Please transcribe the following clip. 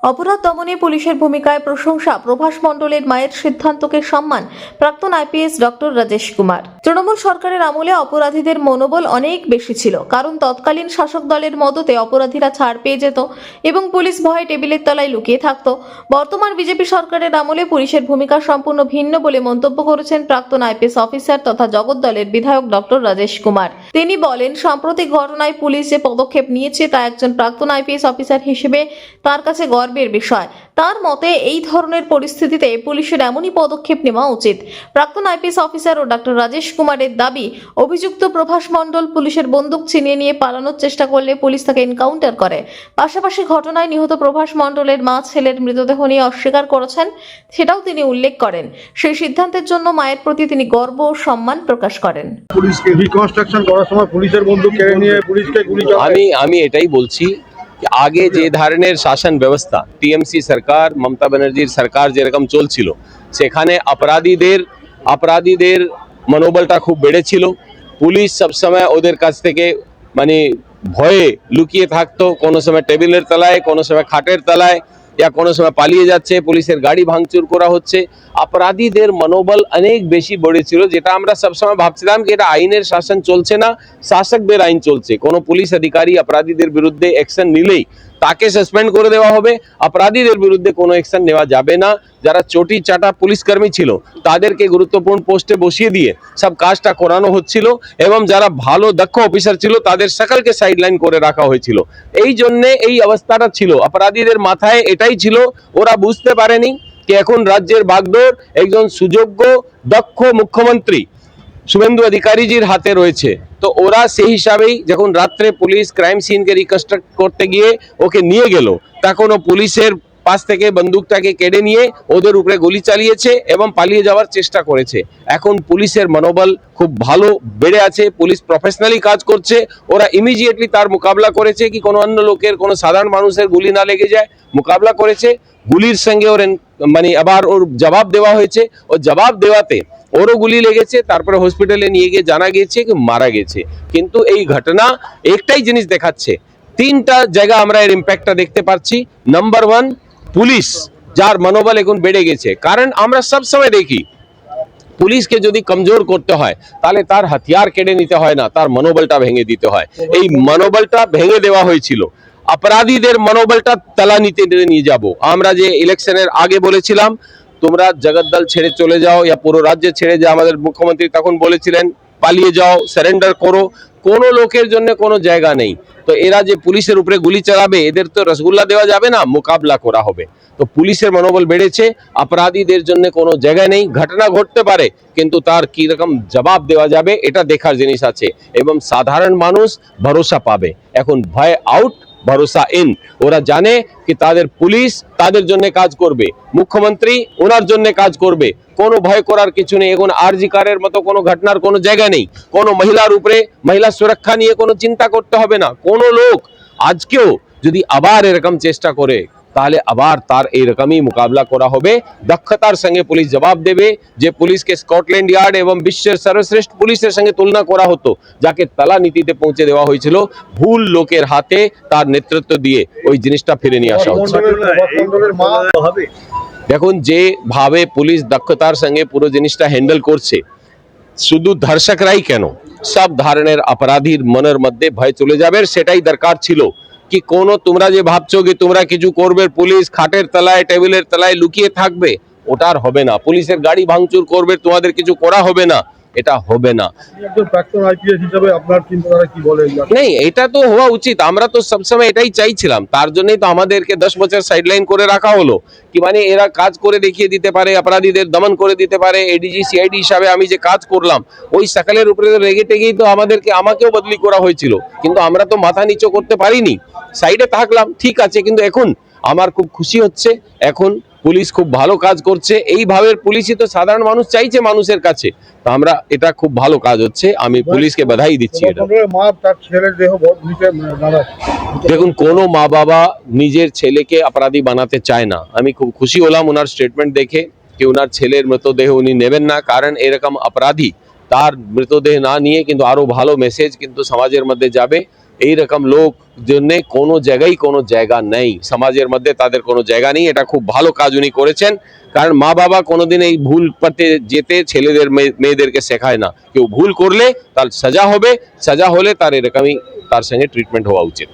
অপরাধ দমনে পুলিশের ভূমিকায় প্রশংসা প্রভাস মণ্ডলের মায়ের সিদ্ধান্তকে সম্মান প্রাক্তন আইপিএস ডক্টর রাজেশ কুমার। তৃণমূল সরকারের আমলে অপরাধীদের মনোবল অনেক বেশি ছিল, কারণ তৎকালীন শাসক দলের মদতে অপরাধীরা ছাড় পেয়ে যেত এবং পুলিশ ভয়ে টেবিলের তলায় লুকিয়ে থাকত। বর্তমান বিজেপি সরকারের আমলে পুলিশের ভূমিকা সম্পূর্ণ ভিন্ন বলে মন্তব্য করেছেন প্রাক্তন আইপিএস অফিসার তথা জগদ্দলের বিধায়ক ডক্টর রাজেশ কুমার। তিনি বলেন, সাম্প্রতিক ঘটনায় পুলিশ যে পদক্ষেপ নিয়েছে তা একজন প্রাক্তন আইপিএস অফিসার হিসেবে তার কাছে গর্বের বিষয়। তার মতে এই ধরনের পরিস্থিতিতে পুলিশের এমনই পদক্ষেপ নেওয়া উচিত। প্রাক্তন আইপিএস অফিসার ও ডক্টর রাজেশ কুমারের দাবি, অভিযুক্ত প্রভাস মণ্ডল পুলিশের বন্দুক ছিনিয়ে নিয়ে পালানোর চেষ্টা করলে পুলিশ তাকে এনকাউন্টার করে। পাশাপাশি ঘটনায় নিহত প্রভাস মণ্ডলের মা ছেলের মৃতদেহ নিয়ে অস্বীকার করেছেন, সেটাও তিনি উল্লেখ করেন। সেই সিদ্ধান্তের জন্য মায়ের প্রতি তিনি গর্ব ও সম্মান প্রকাশ করেন। পুলিশকে রিকনস্ট্রাকশন করার সময় পুলিশের বন্দুক কেড়ে নিয়ে পুলিশকে গুলি চালায়। আমি এটাই বলছি कि आगे যে ধরনের শাসন ব্যবস্থা টিএমসি সরকার মমতা ব্যানার্জির সরকার যেরকম চলছিল, সেখানে অপরাধীদের মনোবলটা খুব বেড়েছিল। পুলিশ সবসময় ওদের কাছ থেকে মানে ভয়ে লুকিয়ে থাকতো, কোনো সময় টেবিলের তলায়, কোনো সময় খাটের তলায়, या কোনো সময় পালিয়ে যাচ্ছে, পুলিশের গাড়ি ভাঙচুর করা হচ্ছে। অপরাধীদের মনোবল অনেক বেশি বেড়েছিল, যেটা আমরা সবসময় ভাবছিলাম কি এটা আইনের শাসন চলছে না, শাসকদের আইন চলছে। কোনো পুলিশ অধিকারী অপরাধীদের বিরুদ্ধে অ্যাকশন নিলেই তাকে সাসপেন্ড করে দেওয়া হবে, অপরাধীদের বিরুদ্ধে কোনো অ্যাকশন নেওয়া যাবে না। যারা চটি চাটা পুলিশ কর্মী ছিল তাদেরকে গুরুত্বপূর্ণ পোস্টে বসিয়ে দিয়ে সব কাজটা করানো হচ্ছিল, এবং যারা ভালো দক্ষ অফিসার ছিল তাদের সকলকে সাইডলাইন করে রাখা হয়েছিল। এই জন্য এই অবস্থাটা ছিল, অপরাধীদের মাথায় এটাই ছিল, ওরা বুঝতে পারেনি कि এখন রাজ্যের বাগডোর একজন সুযোগ্য দক্ষ মুখ্যমন্ত্রী শুভেন্দু অধিকারীজির হাতে রয়েছে। তো ওরা সেই হিসাবেই যখন রাত্রে পুলিশ ক্রাইম সিনকে রিকনস্ট্রাক্ট করতে গিয়ে ওকে নিয়ে গেল, তখন ও পুলিশের পাশ থেকে বন্দুকটাকে কেড়ে নিয়ে ওদের উপরে গুলি চালিয়েছে এবং পালিয়ে যাওয়ার চেষ্টা করেছে। এখন পুলিশের মনোবল খুব ভালো বেড়ে আছে, পুলিশ প্রফেশনালি কাজ করছে। ওরা ইমিডিয়েটলি তার মোকাবিলা করেছে কি কোনো অন্য লোকের, কোনো সাধারণ মানুষের গুলি না লেগে যায়, মোকাবিলা করেছে। গুলির সঙ্গে ওর মানে আবার ওর জবাব দেওয়া হয়েছে, ও জবাব দেওয়াতে ওরও গুলি লেগেছে, তারপরে হসপিটালে নিয়ে গিয়ে জানা গেছে কি মারা গেছে। কিন্তু এই ঘটনা একটাই জিনিস দেখাচ্ছে, তিনটা জায়গা আমরা এর ইম্প্যাক্টটা দেখতে পাচ্ছি। নাম্বার 1, পুলিশ যার মনোবল এখন বেড়ে গেছে, কারণ আমরা সব সময় দেখি পুলিশকে যদি কমজোর করতে হয় তাহলে তার হাতিয়ার কেড়ে নিতে হয় না, তার মনোবলটা ভেঙে দিতে হয়। এই মনোবলটা ভেঙে দেওয়া হয়েছিল। অপরাধীদের মনোবলটা তলা নিয়ে যাব। আমরা যে ইলেকশনের আগে বলেছিলাম তোমরা জগদ্দল ছেড়ে চলে যাও, या পুরো রাজ্য ছেড়ে যাও, আমাদের মুখ্যমন্ত্রী তখন বলেছিলেন পালিয়ে যাও, সারেন্ডার করো, কোনো লোকের জন্য কোনো জায়গা নেই। তো এরা যে পুলিশের উপরে গুলি চালাবে, এদের তো রসগোল্লা দেওয়া যাবে না, মোকাবিলা করা হবে। তো পুলিশের মনোবল বেড়েছে, অপরাধীদের জন্য কোনো জায়গা নেই। ঘটনা ঘটতে পারে কিন্তু তার কি রকম জবাব দেওয়া যাবে এটা দেখার জিনিস আছে, এবং সাধারণ মানুষ ভরসা পাবে। এখন ভয় আউট, ভরসা ইন। ওরা জানে কি তাদের পুলিশ তাদের জন্য কাজ করবে, মুখ্যমন্ত্রী ওনার জন্য কাজ করবে, কোনো ভয় করার কিছু নেই। এখন আরজি কারের মতো কোনো ঘটনার কোনো জায়গা নেই, কোনো মহিলার উপরে, মহিলা সুরক্ষা নিয়ে কোনো চিন্তা করতে হবে না। কোনো লোক আজকেও যদি আবার এরকম চেষ্টা করে তাহলে আবার তার এইরকমই মোকাবিলা করা হবে। দক্ষতার সঙ্গে পুলিশ জবাব দেবে। যে পুলিশকে স্কটল্যান্ড ইয়ার্ড এবং বিশ্বের সর্বশ্রেষ্ঠ পুলিশের সঙ্গে তুলনা করা হতো, যাকে তলা নীতিতে পৌঁছে দেওয়া হয়েছিল, ভুল লোকের হাতে তার নেতৃত্ব দিয়ে ওই জিনিসটা ফিরে নিয়ে আসা হচ্ছে। দেখুন যেভাবে পুলিশ দক্ষতার সঙ্গে পুরো জিনিসটা হ্যান্ডেল করছে, শুধু ধর্ষকরাই কেন, সব ধরনের অপরাধীর মনের মধ্যে ভয় চলে যাবে। সেটাই দরকার ছিল কি কোনো তোমরা যে ভাবছো কি তোমরা কিছু করবে, পুলিশ খাটের তলায় টেবিলের তলায় লুকিয়ে থাকবে, ওটার হবে না। পুলিশের গাড়ি ভাঙচুর করবে, তোমাদের কিছু করা হবে না, এটা হবে না। একজন প্রাক্তন আইপিএস হিসেবে আপনার চিন্তাধারা কি বলে? নেই, এটা তো হওয়া উচিত। আমরা তো সবসময় এটাই চাইছিলাম, তার জন্যই তো আমাদেরকে 10 বছর সাইডলাইন করে রাখা হলো কি মানে এরা কাজ করে দেখিয়ে দিতে পারে, অপরাধীদের দমন করে দিতে পারে। এডিজি সিআইডি হিসাবে আমি যে কাজ করলাম, ওই সকালের উপরে রেগে টেগেই তো আমাকেও বদলি করা হয়েছিল, কিন্তু আমরা তো মাথা নিচু করতে পারিনি, সাইডে থাকলাম, ঠিক আছে। কিন্তু এখন আমার খুব খুশি হচ্ছে, এখন পুলিশ খুব ভালো কাজ করছে। এইভাবে পুলিশই তো সাধারণ মানুষ চাইছে মানুষের কাছে। তো আমরা এটা খুব ভালো কাজ হচ্ছে, আমি পুলিশকে বাধাই দিচ্ছি। এটা দেখুন, কোনো মা বাবা নিজের ছেলেকে অপরাধী বানাতে চায় না। আমি খুব খুশি হলাম ওনার স্টেটমেন্ট দেখে কি ওনার ছেলের মৃতদেহ উনি নেবেন না, কারণ এরকম অপরাধী তার মৃতদেহ না নিয়ে কিন্তু আরো ভালো মেসেজ কিন্তু সমাজের মধ্যে যাবে। এইরকম লোক জন্য কোনো জায়গা নেই, সমাজের মধ্যে তাদের কোনো জায়গা নেই। এটা খুব ভালো কাজ উনি করেছেন, কারণ মা বাবা কোনোদিন এই ভুল করতে যেতে ছেলেদের মেয়েদেরকে শেখায় না। কেউ ভুল করলে তার সাজা হবে, সাজা হলে তার এরকমই তার সঙ্গে ট্রিটমেন্ট হওয়া উচিত।